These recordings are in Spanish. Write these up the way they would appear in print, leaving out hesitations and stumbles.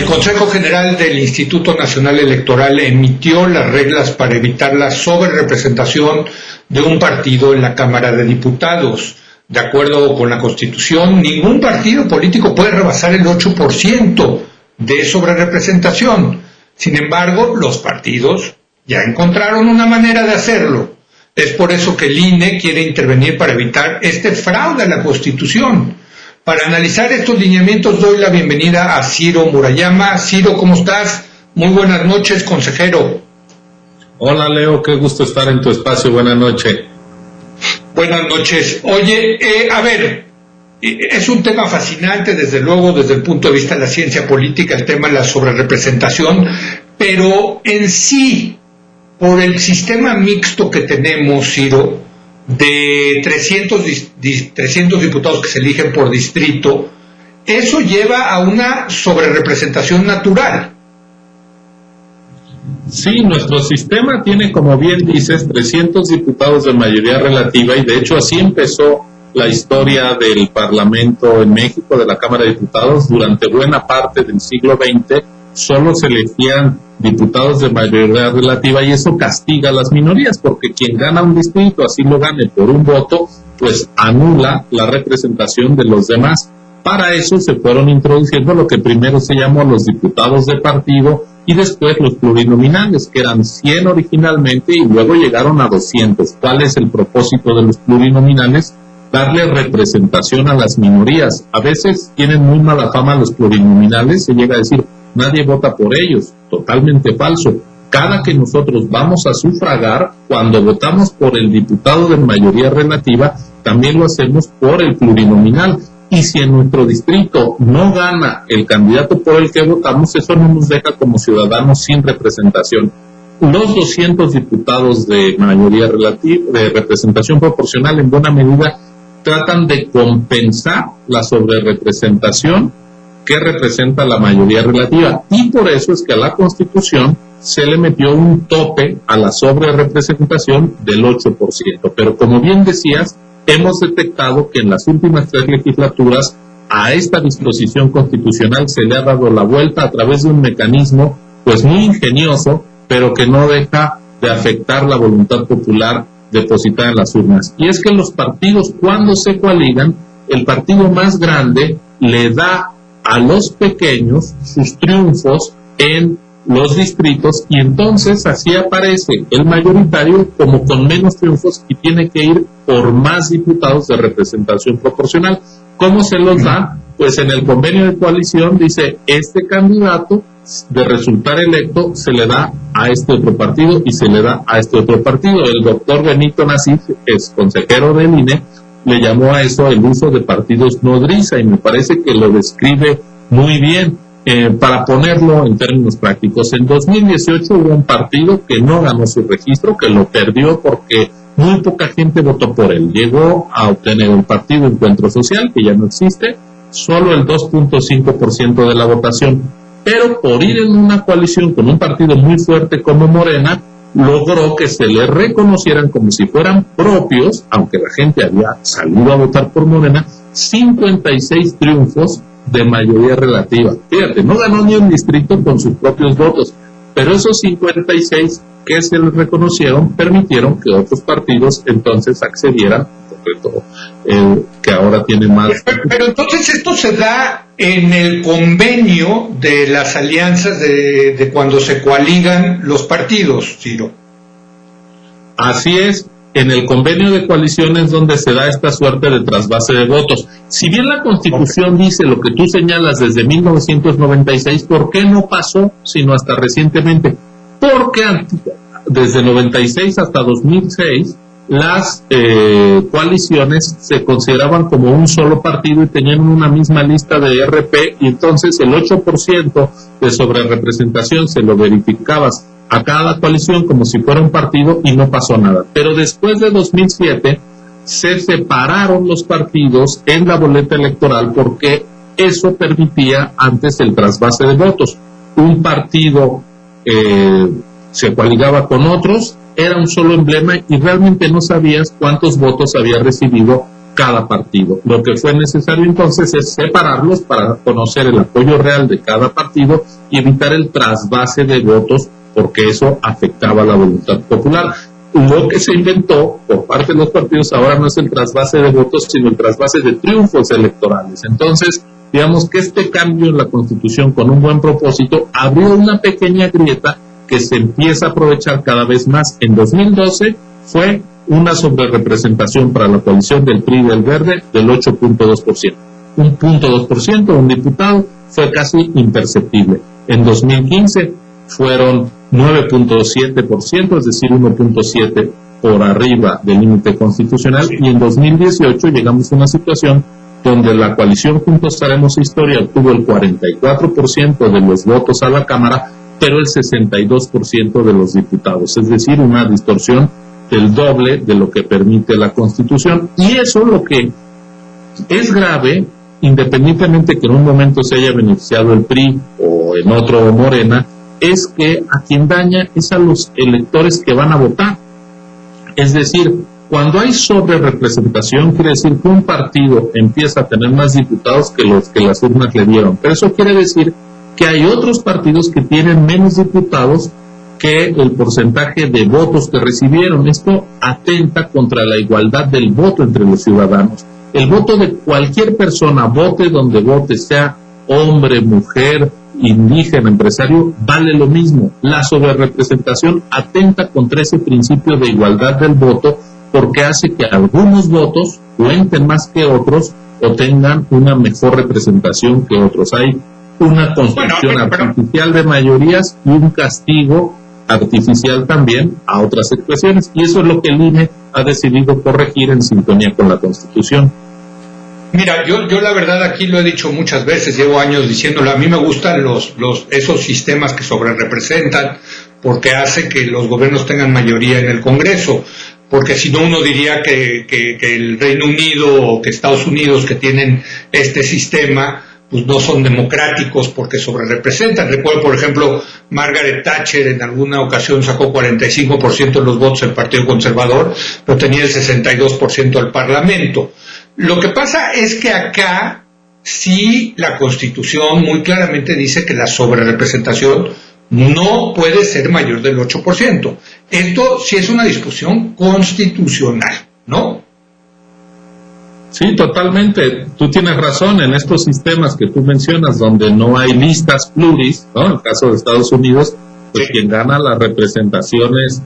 El Consejo General del Instituto Nacional Electoral emitió las reglas para evitar la sobrerepresentación de un partido en la Cámara de Diputados. De acuerdo con la Constitución, ningún partido político puede rebasar el 8% de sobrerepresentación. Sin embargo, los partidos ya encontraron una manera de hacerlo. Es por eso que el INE quiere intervenir para evitar este fraude a la Constitución. Para analizar estos lineamientos doy la bienvenida a Ciro Murayama. Ciro, ¿cómo estás? Muy buenas noches, consejero. Hola, Leo, qué gusto estar en tu espacio. Buenas noches. Buenas noches. Oye, es un tema fascinante, desde luego, desde el punto de vista de la ciencia política, el tema de la sobrerepresentación, pero en sí, por el sistema mixto que tenemos, Ciro, de 300 diputados que se eligen por distrito, eso lleva a una sobrerepresentación natural. Sí, nuestro sistema tiene, como bien dices, 300 diputados de mayoría relativa, y de hecho así empezó la historia del Parlamento en México, de la Cámara de Diputados. Durante buena parte del siglo XX solo se elegían diputados de mayoría relativa, y eso castiga a las minorías, porque quien gana un distrito, así lo gane por un voto, pues anula la representación de los demás. Para eso se fueron introduciendo lo que primero se llamó los diputados de partido y después los plurinominales, que eran 100 originalmente y luego llegaron a 200. ¿Cuál es el propósito de los plurinominales? Darle representación a las minorías. A veces tienen muy mala fama los plurinominales, se llega a decir, nadie vota por ellos. Totalmente falso. Cada que nosotros vamos a sufragar, cuando votamos por el diputado de mayoría relativa, también lo hacemos por el plurinominal. Y si en nuestro distrito no gana el candidato por el que votamos, eso no nos deja como ciudadanos sin representación. Los 200 diputados de mayoría relativa, de representación proporcional, en buena medida tratan de compensar la sobrerepresentación que representa la mayoría relativa, y por eso es que a la Constitución se le metió un tope a la sobrerepresentación del 8%. Pero como bien decías, hemos detectado que en las últimas 3 legislaturas a esta disposición constitucional se le ha dado la vuelta a través de un mecanismo pues muy ingenioso, pero que no deja de afectar la voluntad popular depositada en las urnas. Y es que los partidos, cuando se coaligan, el partido más grande le da a los pequeños sus triunfos en los distritos, y entonces así aparece el mayoritario como con menos triunfos y tiene que ir por más diputados de representación proporcional. ¿Cómo se los da? Pues en el convenio de coalición dice, este candidato de resultar electo se le da a este otro partido y se le da a este otro partido. El doctor Benito Nasif, es consejero del INE, le llamó a eso el uso de partidos nodriza, y me parece que lo describe muy bien. Para ponerlo en términos prácticos, en 2018 hubo un partido que no ganó su registro, que lo perdió porque muy poca gente votó por él. Llegó a obtener el partido Encuentro Social, que ya no existe, solo el 2.5% de la votación, pero por ir en una coalición con un partido muy fuerte como Morena, logró que se le reconocieran como si fueran propios, aunque la gente había salido a votar por Morena, 56 triunfos de mayoría relativa. Fíjate, no ganó ni un distrito con sus propios votos, pero esos 56 que se les reconocieron permitieron que otros partidos entonces accedieran, sobre todo que ahora tiene más. Pero entonces esto se da en el convenio de las alianzas de cuando se coaligan los partidos, Ciro. Así es. En el convenio de coaliciones donde se da esta suerte de trasvase de votos. Si bien la Constitución dice lo que tú señalas desde 1996, ¿por qué no pasó sino hasta recientemente? Porque desde 96 hasta 2006 las coaliciones se consideraban como un solo partido y tenían una misma lista de RP, y entonces el 8% de sobrerepresentación se lo verificabas a cada coalición como si fuera un partido y no pasó nada. Pero después de 2007 se separaron los partidos en la boleta electoral porque eso permitía antes el trasvase de votos. Un partido se coaligaba con otros, era un solo emblema y realmente no sabías cuántos votos había recibido cada partido. Lo que fue necesario entonces es separarlos para conocer el apoyo real de cada partido y evitar el trasvase de votos, porque eso afectaba la voluntad popular. Lo que se inventó por parte de los partidos ahora no es el trasvase de votos, sino el trasvase de triunfos electorales. Entonces, digamos que este cambio en la Constitución con un buen propósito abrió una pequeña grieta que se empieza a aprovechar cada vez más. En 2012 fue una sobrerepresentación para la coalición del PRI y del Verde del 8.2%. Un 0.2%, un diputado, fue casi imperceptible. En 2015 fueron 9.7%, es decir, 1.7 por arriba del límite constitucional, y en 2018 llegamos a una situación donde la coalición Juntos Haremos Historia obtuvo el 44% de los votos a la Cámara, pero el 62% de los diputados, es decir, una distorsión del doble de lo que permite la Constitución. Y eso lo que es grave, independientemente que en un momento se haya beneficiado el PRI o en otro Morena, es que a quien daña es a los electores que van a votar. Es decir, cuando hay sobrerepresentación, quiere decir que un partido empieza a tener más diputados que los que las urnas le dieron. Pero eso quiere decir que hay otros partidos que tienen menos diputados que el porcentaje de votos que recibieron. Esto atenta contra la igualdad del voto entre los ciudadanos. El voto de cualquier persona, vote donde vote, sea hombre, mujer, indígena, empresario, vale lo mismo. La sobrerepresentación atenta contra ese principio de igualdad del voto, porque hace que algunos votos cuenten más que otros o tengan una mejor representación que otros. Hay una construcción artificial de mayorías y un castigo artificial también a otras expresiones, y eso es lo que el INE ha decidido corregir en sintonía con la Constitución. Mira, yo la verdad aquí lo he dicho muchas veces, llevo años diciéndolo, a mí me gustan esos sistemas que sobrerepresentan, porque hace que los gobiernos tengan mayoría en el Congreso, porque si no uno diría que el Reino Unido o que Estados Unidos, que tienen este sistema, pues no son democráticos porque sobrerepresentan. Recuerdo, por ejemplo, Margaret Thatcher en alguna ocasión sacó 45% de los votos del Partido Conservador, pero tenía el 62% del Parlamento. Lo que pasa es que acá sí la Constitución muy claramente dice que la sobrerepresentación no puede ser mayor del 8%. Esto sí es una discusión constitucional, ¿no? Sí, totalmente. Tú tienes razón. En estos sistemas que tú mencionas, donde no hay listas pluris, ¿no? En el caso de Estados Unidos, pues quien gana las representaciones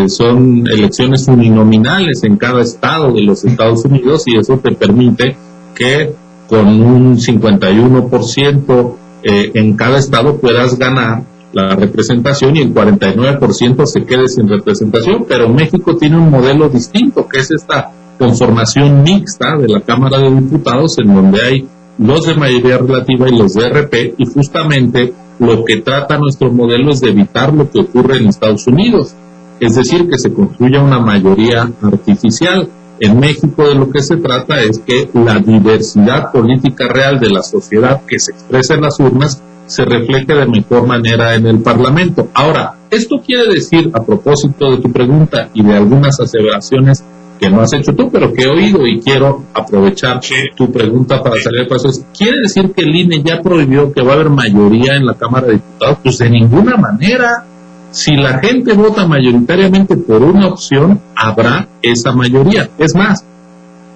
son elecciones uninominales en cada estado de los Estados Unidos, y eso te permite que con un 51% en cada estado puedas ganar la representación y el 49% se quede sin representación. Pero México tiene un modelo distinto, que es esta conformación mixta de la Cámara de Diputados, en donde hay los de mayoría relativa y los de RP, y justamente lo que trata nuestro modelo es de evitar lo que ocurre en Estados Unidos, es decir, que se construya una mayoría artificial. En México de lo que se trata es que la diversidad política real de la sociedad que se expresa en las urnas se refleje de mejor manera en el Parlamento. Ahora, esto quiere decir, a propósito de tu pregunta y de algunas aseveraciones que no has hecho tú, pero que he oído, y quiero aprovechar tu pregunta para salir de paso, ¿quiere decir que el INE ya prohibió que va a haber mayoría en la Cámara de Diputados? Pues de ninguna manera. Si la gente vota mayoritariamente por una opción, habrá esa mayoría. Es más,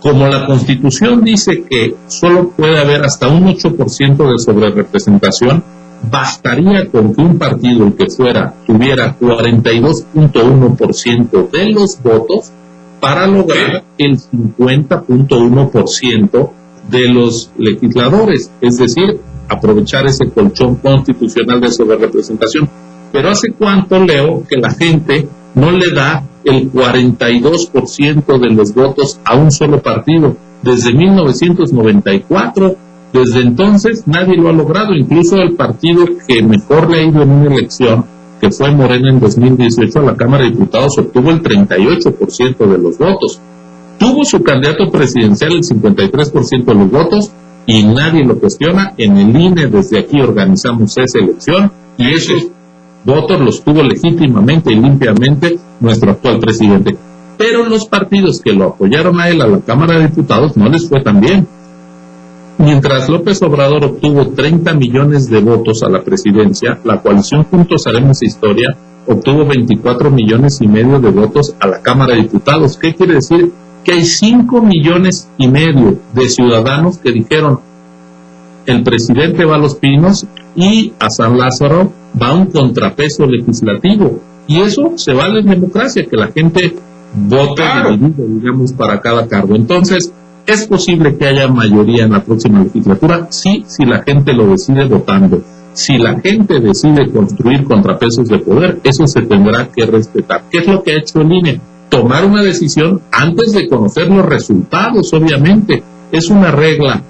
como la Constitución dice que solo puede haber hasta un 8% de sobrerepresentación, bastaría con que un partido, el que fuera, tuviera 42.1% de los votos para lograr el 50.1% de los legisladores, es decir, aprovechar ese colchón constitucional de sobrerepresentación. Pero ¿hace cuánto, Leo, que la gente no le da el 42% de los votos a un solo partido? Desde 1994, desde entonces nadie lo ha logrado. Incluso el partido que mejor le ha ido en una elección, que fue Morena en 2018, a la Cámara de Diputados obtuvo el 38% de los votos. Tuvo su candidato presidencial el 53% de los votos y nadie lo cuestiona. En el INE desde aquí organizamos esa elección y esos votos los tuvo legítimamente y limpiamente nuestro actual presidente. Pero los partidos que lo apoyaron a él a la Cámara de Diputados no les fue tan bien. Mientras López Obrador obtuvo 30 millones de votos a la presidencia, la coalición Juntos Haremos Historia obtuvo 24 millones y medio de votos a la Cámara de Diputados. ¿Qué quiere decir? Que hay 5 millones y medio de ciudadanos que dijeron: el presidente va a Los Pinos y a San Lázaro va un contrapeso legislativo. Y eso se vale en democracia, que la gente vote dividido, digamos, para cada cargo. Entonces, ¿es posible que haya mayoría en la próxima legislatura? Sí, si la gente lo decide votando. Si la gente decide construir contrapesos de poder, eso se tendrá que respetar. ¿Qué es lo que ha hecho el INE? Tomar una decisión antes de conocer los resultados, obviamente. Es una regla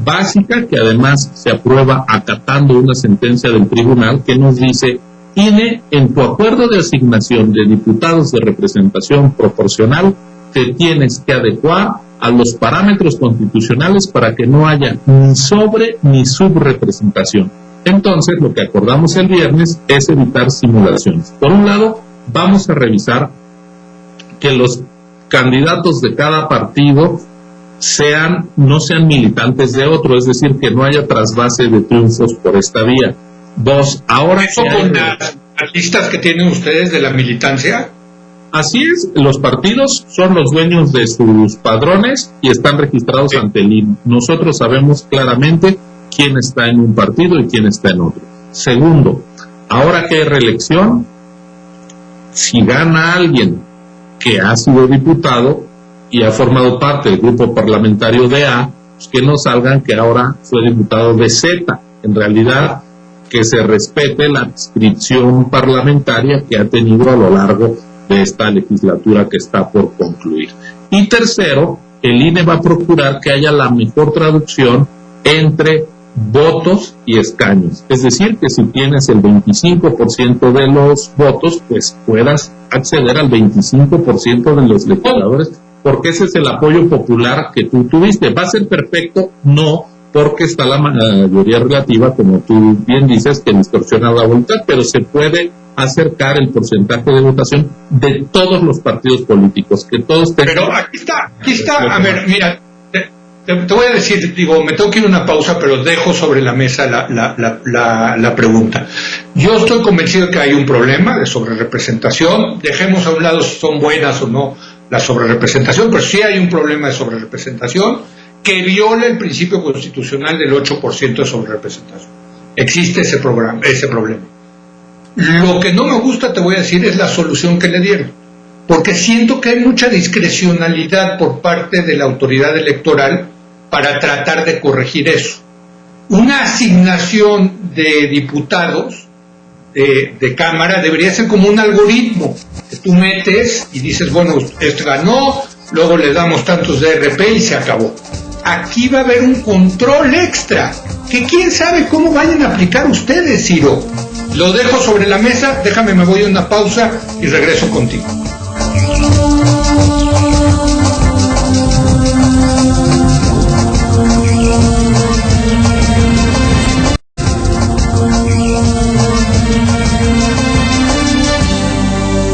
básica que además se aprueba acatando una sentencia del tribunal que nos dice: INE, en tu acuerdo de asignación de diputados de representación proporcional, te tienes que adecuar a los parámetros constitucionales para que no haya ni sobre ni subrepresentación. Entonces, lo que acordamos el viernes es evitar simulaciones. Por un lado, vamos a revisar que los candidatos de cada partido no sean militantes de otro, es decir, que no haya trasvase de triunfos por esta vía. Dos, ahora ¿eso con las listas que tienen ustedes de la militancia? Así es, los partidos son los dueños de sus padrones y están registrados ante el INE. Nosotros sabemos claramente quién está en un partido y quién está en otro. Segundo, ahora que hay reelección, si gana alguien que ha sido diputado y ha formado parte del grupo parlamentario de A, pues que no salgan que ahora fue diputado de Z. En realidad, que se respete la adscripción parlamentaria que ha tenido a lo largo de esta legislatura que está por concluir. Y tercero, el INE va a procurar que haya la mejor traducción entre votos y escaños. Es decir, que si tienes el 25% de los votos, pues puedas acceder al 25% de los legisladores, porque ese es el apoyo popular que tú tuviste. ¿Va a ser perfecto? No, porque está la mayoría relativa, como tú bien dices, que distorsiona la voluntad, pero se puede acercar el porcentaje de votación de todos los partidos políticos, que todos tengan... Pero aquí está, a ver, mira, te voy a decir, me tengo que ir a una pausa, pero dejo sobre la mesa la pregunta. Yo estoy convencido que hay un problema de sobrerepresentación, dejemos a un lado si son buenas o no la sobrerepresentación, pero sí hay un problema de sobrerepresentación que viola el principio constitucional del 8% de sobrerepresentación. Existe ese problema. Lo que no me gusta, te voy a decir, es la solución que le dieron, porque siento que hay mucha discrecionalidad por parte de la autoridad electoral para tratar de corregir eso. Una asignación de diputados de Cámara debería ser como un algoritmo que tú metes y dices, bueno, este ganó, luego le damos tantos de RP y se acabó. Aquí va a haber un control extra, que quién sabe cómo vayan a aplicar ustedes, Ciro. Lo dejo sobre la mesa, me voy a una pausa y regreso contigo.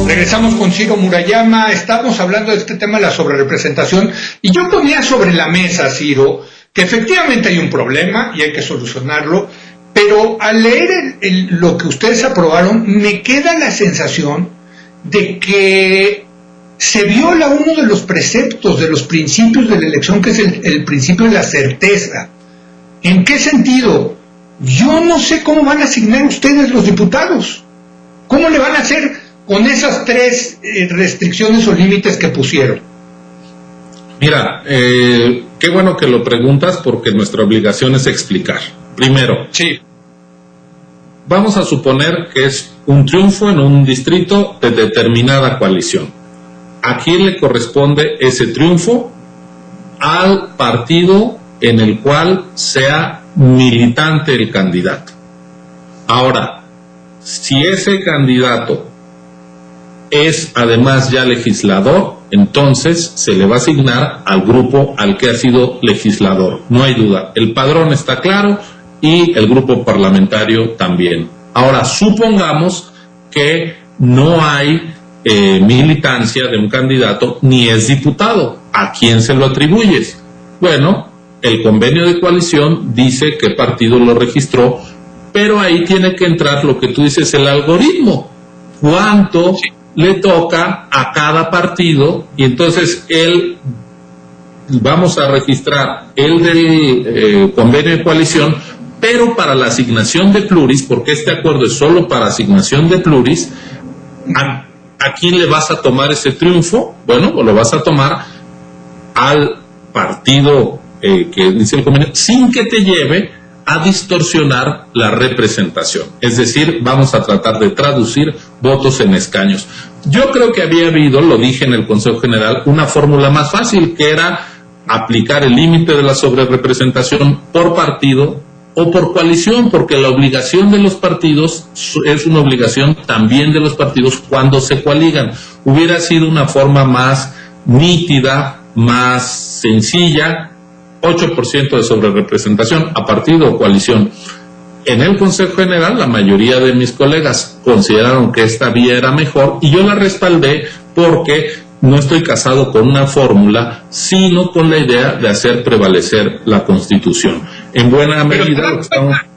Regresamos con Ciro Murayama, estamos hablando de este tema de la sobrerepresentación y yo ponía sobre la mesa, Ciro, que efectivamente hay un problema y hay que solucionarlo, pero al leer lo que ustedes aprobaron me queda la sensación de que se viola uno de los preceptos, de los principios de la elección, que es el principio de la certeza. ¿En qué sentido? Yo no sé cómo van a asignar ustedes los diputados. ¿Cómo le van a hacer con esas tres restricciones o límites que pusieron? Mira, qué bueno que lo preguntas, porque nuestra obligación es explicar. Primero, sí, vamos a suponer que es un triunfo en un distrito de determinada coalición. ¿A quién le corresponde ese triunfo? Al partido en el cual sea militante el candidato. Ahora, si ese candidato es además ya legislador, entonces se le va a asignar al grupo al que ha sido legislador. No hay duda. El padrón está claro y el grupo parlamentario también. Ahora, supongamos que no hay militancia de un candidato ni es diputado. ¿A quién se lo atribuyes? Bueno, el convenio de coalición dice qué partido lo registró, pero ahí tiene que entrar lo que tú dices, el algoritmo. ¿Cuánto le toca a cada partido? Y entonces vamos a registrar el del convenio de coalición, pero para la asignación de pluris, porque este acuerdo es solo para asignación de pluris, ¿a quién le vas a tomar ese triunfo? Bueno, pues lo vas a tomar al partido que dice el convenio, sin que te lleve a distorsionar la representación. Es decir, vamos a tratar de traducir votos en escaños. Yo creo que había habido, lo dije en el Consejo General, una fórmula más fácil, que era aplicar el límite de la sobrerepresentación por partido o por coalición, porque la obligación de los partidos es una obligación también de los partidos cuando se coaligan. Hubiera sido una forma más nítida, más sencilla, 8% de sobrerepresentación a partido o coalición. En el Consejo General, la mayoría de mis colegas consideraron que esta vía era mejor y yo la respaldé porque no estoy casado con una fórmula, sino con la idea de hacer prevalecer la Constitución. En buena medida...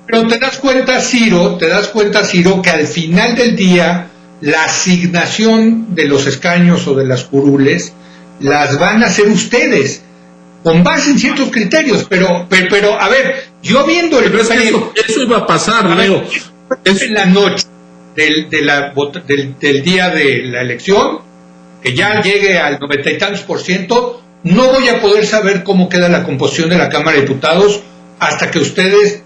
Pero te das cuenta, Ciro, que al final del día la asignación de los escaños o de las curules las van a hacer ustedes, con base en ciertos criterios, pero a ver, yo viendo el... Eso iba a pasar, Leo. En la noche del día de la elección, que ya llegue al 90 y tantos %, no voy a poder saber cómo queda la composición de la Cámara de Diputados hasta que ustedes,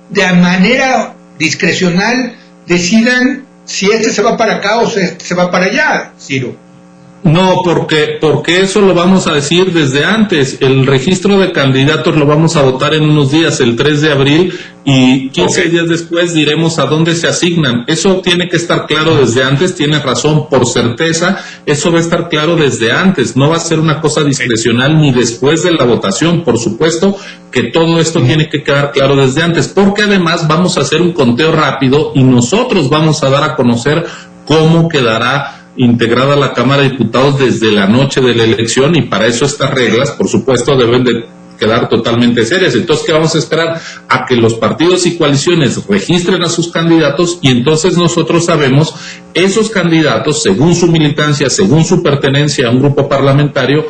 de manera discrecional, decidan si este se va para acá o este se va para allá, Ciro. No, porque eso lo vamos a decir desde antes. El registro de candidatos lo vamos a votar en unos días, el 3 de abril, y 15 días después diremos a dónde se asignan. Eso tiene que estar claro desde antes, tienes razón, por certeza, eso va a estar claro desde antes, no va a ser una cosa discrecional ni después de la votación. Por supuesto que todo esto tiene que quedar claro desde antes, porque además vamos a hacer un conteo rápido y nosotros vamos a dar a conocer cómo quedará integrada la Cámara de Diputados desde la noche de la elección, y para eso estas reglas, por supuesto, deben de quedar totalmente serias. Entonces, ¿qué vamos a esperar? A que los partidos y coaliciones registren a sus candidatos y entonces nosotros sabemos esos candidatos, según su militancia, según su pertenencia a un grupo parlamentario,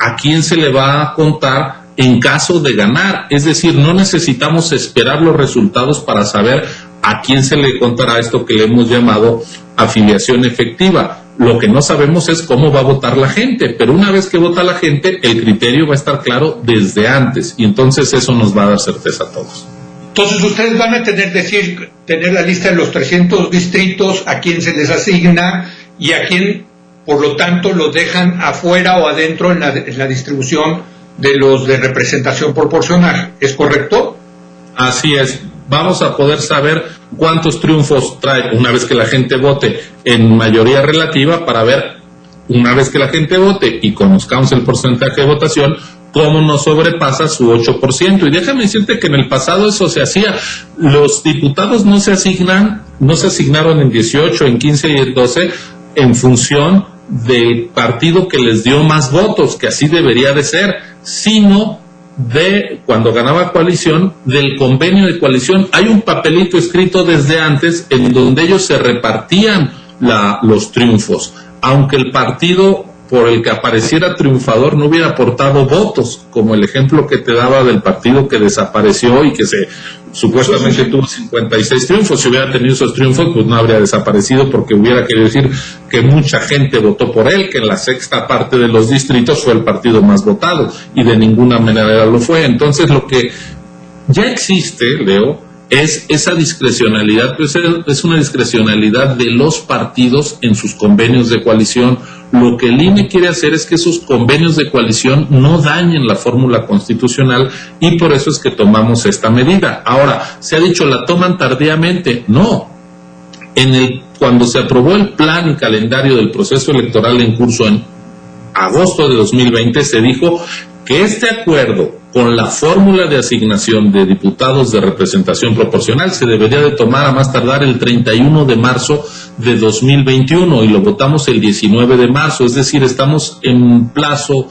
a quién se le va a contar en caso de ganar. Es decir, no necesitamos esperar los resultados para saber a quién se le contará esto que le hemos llamado afiliación efectiva. Lo que no sabemos es cómo va a votar la gente, pero una vez que vota la gente, el criterio va a estar claro desde antes, y entonces eso nos va a dar certeza a todos. Entonces ustedes van a tener la lista de los 300 distritos, a quién se les asigna y a quién, por lo tanto, lo dejan afuera o adentro en la distribución de los de representación proporcional. ¿Es correcto? Así es. Vamos a poder saber cuántos triunfos trae una vez que la gente vote en mayoría relativa, para ver, una vez que la gente vote y conozcamos el porcentaje de votación, cómo nos sobrepasa su 8%. Y déjame decirte que en el pasado eso se hacía. Los diputados no se asignaron en 18, en 15 y en 12 en función del partido que les dio más votos, que así debería de ser, sino de cuando ganaba coalición, del convenio de coalición. Hay un papelito escrito desde antes en donde ellos se repartían los triunfos, aunque el partido por el que apareciera triunfador no hubiera aportado votos, como el ejemplo que te daba del partido que desapareció y que supuestamente tuvo 56 triunfos. Si hubiera tenido esos triunfos, pues no habría desaparecido, porque hubiera querido decir que mucha gente votó por él, que en la sexta parte de los distritos fue el partido más votado, y de ninguna manera lo fue. Entonces, lo que ya existe, Leo, es esa discrecionalidad, pues es una discrecionalidad de los partidos en sus convenios de coalición. Lo que el INE quiere hacer es que esos convenios de coalición no dañen la fórmula constitucional, y por eso es que tomamos esta medida. Ahora, se ha dicho, ¿la toman tardíamente? No. Cuando se aprobó el plan y calendario del proceso electoral en curso en agosto de 2020, se dijo que este acuerdo con la fórmula de asignación de diputados de representación proporcional se debería de tomar a más tardar el 31 de marzo de 2021 y lo votamos el 19 de marzo, es decir, estamos en plazo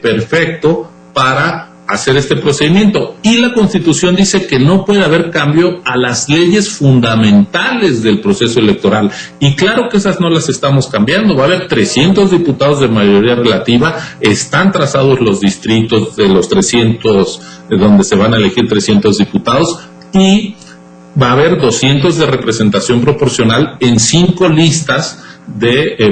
perfecto para hacer este procedimiento. Y la Constitución dice que no puede haber cambio a las leyes fundamentales del proceso electoral. Y claro que esas no las estamos cambiando. Va a haber 300 diputados de mayoría relativa. Están trazados los distritos de los 300, donde se van a elegir 300 diputados. Y va a haber 200 de representación proporcional en 5 listas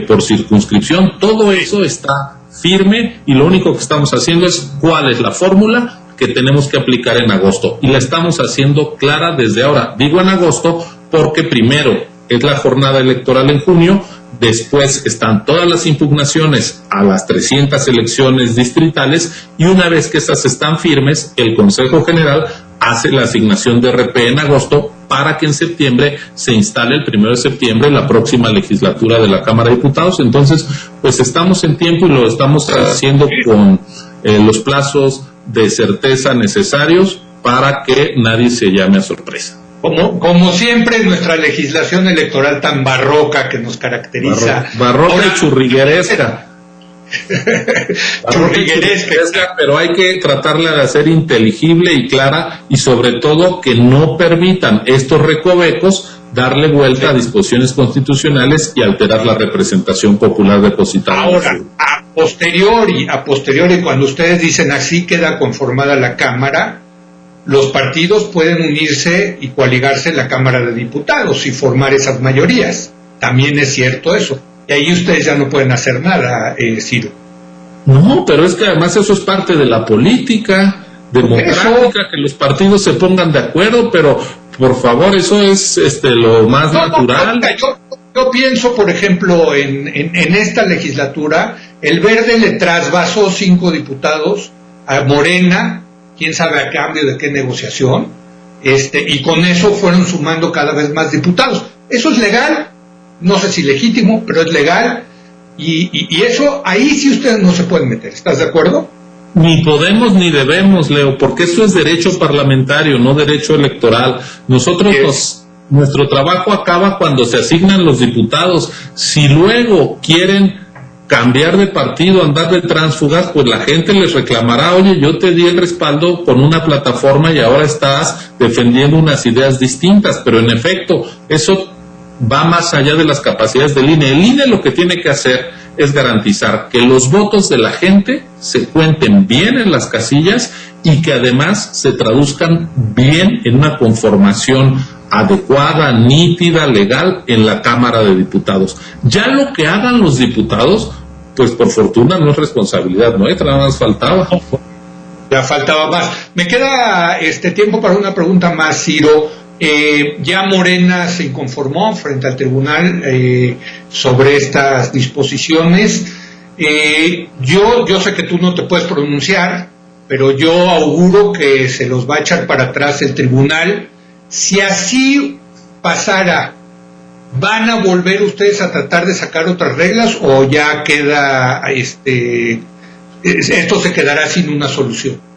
por circunscripción. Todo eso está firme y lo único que estamos haciendo es cuál es la fórmula que tenemos que aplicar en agosto y la estamos haciendo clara desde ahora. Digo en agosto porque primero es la jornada electoral en junio, después están todas las impugnaciones a las 300 elecciones distritales y una vez que esas están firmes, el Consejo General hace la asignación de RP en agosto para que en septiembre se instale el 1 de septiembre la próxima legislatura de la Cámara de Diputados. Entonces, pues estamos en tiempo y lo estamos haciendo con los plazos de certeza necesarios para que nadie se llame a sorpresa. Como siempre, nuestra legislación electoral tan barroca que nos caracteriza. Barroca y churrigueresca. Pero hay que tratarla de hacer inteligible y clara y sobre todo que no permitan estos recovecos darle vuelta a disposiciones constitucionales y alterar la representación popular depositada. Ahora, a posteriori, cuando ustedes dicen así queda conformada la Cámara, los partidos pueden unirse y coaligarse en la Cámara de Diputados y formar esas mayorías. También es cierto eso. Y ahí ustedes ya no pueden hacer nada, Ciro. No, pero es que además eso es parte de la política democrática, que los partidos se pongan de acuerdo, pero por favor, eso es lo más natural. Yo pienso, por ejemplo, en esta legislatura, el Verde le trasvasó 5 diputados a Morena, quién sabe a cambio de qué negociación, y con eso fueron sumando cada vez más diputados. Eso es legal. No sé si legítimo, pero es legal, y eso, ahí sí ustedes no se pueden meter, ¿estás de acuerdo? Ni podemos ni debemos, Leo, porque eso es derecho parlamentario, no derecho electoral. Nosotros, nuestro trabajo acaba cuando se asignan los diputados. Si luego quieren cambiar de partido, andar de tránsfugas, pues la gente les reclamará, oye, yo te di el respaldo con una plataforma y ahora estás defendiendo unas ideas distintas, pero en efecto, eso va más allá de las capacidades del INE. El INE lo que tiene que hacer es garantizar que los votos de la gente se cuenten bien en las casillas y que además se traduzcan bien en una conformación adecuada, nítida, legal en la Cámara de Diputados. Ya lo que hagan los diputados, pues por fortuna no es responsabilidad nuestra, nada más faltaba. Ya faltaba más. Me queda tiempo para una pregunta más, Ciro. Ya Morena se inconformó frente al tribunal sobre estas disposiciones. Yo sé que tú no te puedes pronunciar, pero yo auguro que se los va a echar para atrás el tribunal. Si así pasara, ¿van a volver ustedes a tratar de sacar otras reglas o ya queda esto se quedará sin una solución?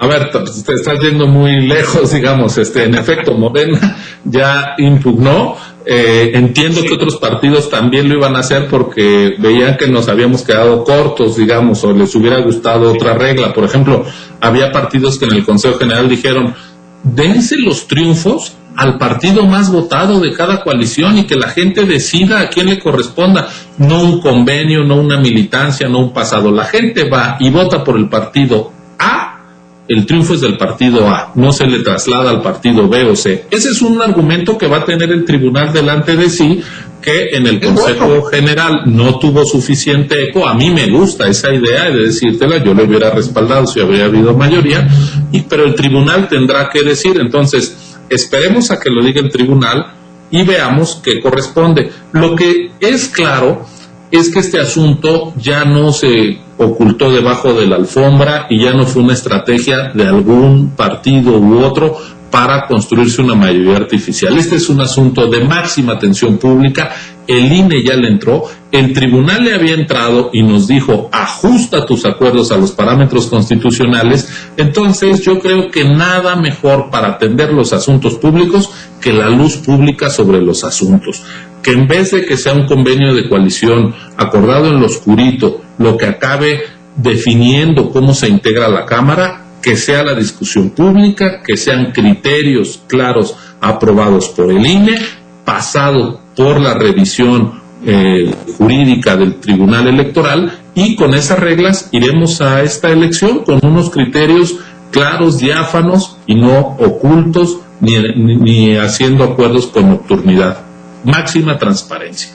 A ver, te estás yendo muy lejos, digamos. En efecto, Morena ya impugnó. Entiendo que otros partidos también lo iban a hacer porque veían que nos habíamos quedado cortos, digamos, o les hubiera gustado otra regla. Por ejemplo, había partidos que en el Consejo General dijeron, dense los triunfos al partido más votado de cada coalición y que la gente decida a quién le corresponda. No un convenio, no una militancia, no un pasado. La gente va y vota por el partido A. El triunfo es del partido A, no se le traslada al partido B o C. Ese es un argumento que va a tener el tribunal delante de sí, que en el Consejo General no tuvo suficiente eco. A mí me gusta esa idea de decírtela, yo le hubiera respaldado si habría habido mayoría, pero el tribunal tendrá que decir. Entonces, esperemos a que lo diga el tribunal y veamos qué corresponde. Lo que es claro es que este asunto ya no se ocultó debajo de la alfombra y ya no fue una estrategia de algún partido u otro para construirse una mayoría artificial. Este es un asunto de máxima atención pública. El INE ya le entró, el tribunal le había entrado y nos dijo: ajusta tus acuerdos a los parámetros constitucionales. Entonces yo creo que nada mejor para atender los asuntos públicos que la luz pública sobre los asuntos, que en vez de que sea un convenio de coalición acordado en lo oscurito, lo que acabe definiendo cómo se integra la Cámara, que sea la discusión pública, que sean criterios claros aprobados por el INE, pasado por la revisión jurídica del Tribunal Electoral, y con esas reglas iremos a esta elección con unos criterios claros, diáfanos y no ocultos, ni haciendo acuerdos con nocturnidad. Máxima transparencia.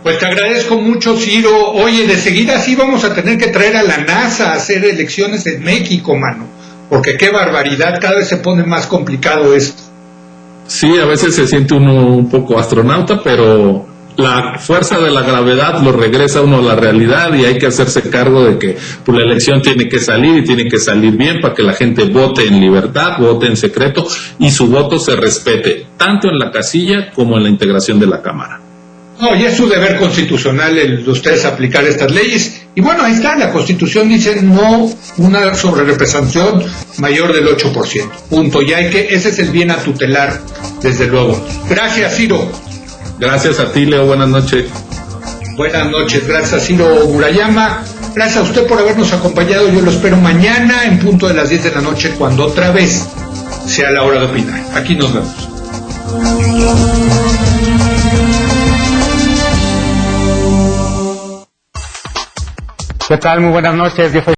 Pues te agradezco mucho, Ciro. Oye, de seguida sí vamos a tener que traer a la NASA a hacer elecciones en México, mano, porque qué barbaridad, cada vez se pone más complicado esto. Sí, a veces se siente uno un poco astronauta, pero la fuerza de la gravedad lo regresa a uno a la realidad, y hay que hacerse cargo de que pues, la elección tiene que salir, y tiene que salir bien para que la gente vote en libertad, vote en secreto, y su voto se respete, tanto en la casilla como en la integración de la Cámara. No, y es su deber constitucional el de ustedes aplicar estas leyes. Y bueno, ahí está, la Constitución dice no una sobrerepresentación mayor del 8%. Punto. Y ese es el bien a tutelar, desde luego. Gracias, Ciro. Gracias a ti, Leo. Buenas noches. Buenas noches. Gracias a Ciro Murayama. Gracias a usted por habernos acompañado. Yo lo espero mañana en punto de las 10 de la noche, cuando otra vez sea la hora de opinar. Aquí nos vemos. ¿Qué tal? Muy buenas noches. Yo soy